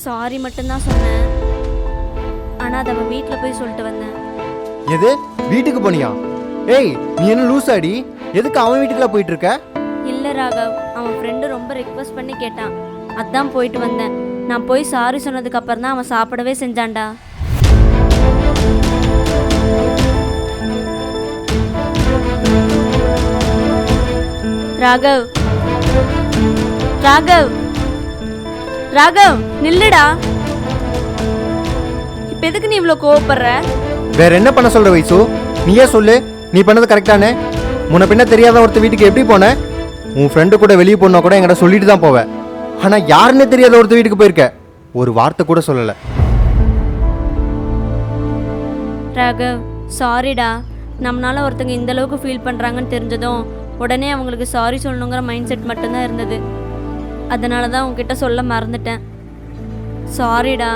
Sorry மட்டும்தான் சொன்னேன். ஆனால் அதை அவன் வீட்டில் போய் சொல்லிட்டு வந்தேன். எது வீட்டுக்கு போனியா? ஏய் நீ என்ன லூஸ் ஆடி? எதுக்கு அவன் வீட்டுக்குலாம் போயிட்டு இருக்க? இல்லை ராகவ், அவன் ஃப்ரெண்டு ரொம்ப ரிக்வெஸ்ட் பண்ணி கேட்டான், அதான் போயிட்டு வந்தேன். நான் போய் சாரி சொன்னதுக்கு அப்புறம் தான் அவன் சாப்பிடவே செஞ்சான்டா. ராகவ், ராகவ், ராகவ் நில்லுடா. இப்ப எதுக்கு நீ இவ்வளோ கோவப்படுற? வேற என்ன பண்ண சொல்ற வைசு? நீயே சொல்லு, நீ பண்ணது கரெக்டானே? முன்ன பின்ன தெரியாத ஒருத்த வீட்டுக்கு எப்படி போன? உன் ஃப்ரெண்டு கூட வெளியே போனா கூட என்கிட்ட சொல்லிட்டு தான் போவேன். ஆனா யாருன்னே தெரியாத ஒருத்த வீட்டுக்கு போயிருக்க, ஒரு வார்த்தை கூட சொல்லல. ராகவ் சாரிடா. நம்மளால ஒருத்தங்க இந்த அளவுக்கு ஃபீல் பண்றாங்கன்னு தெரிஞ்சதும் உடனே அவங்களுக்கு சாரி சொல்லணுங்கிற மைண்ட் செட் மட்டும்தான் இருந்தது. அதனால தான் உங்ககிட்ட சொல்ல மறந்துட்டேன். சாரிடா.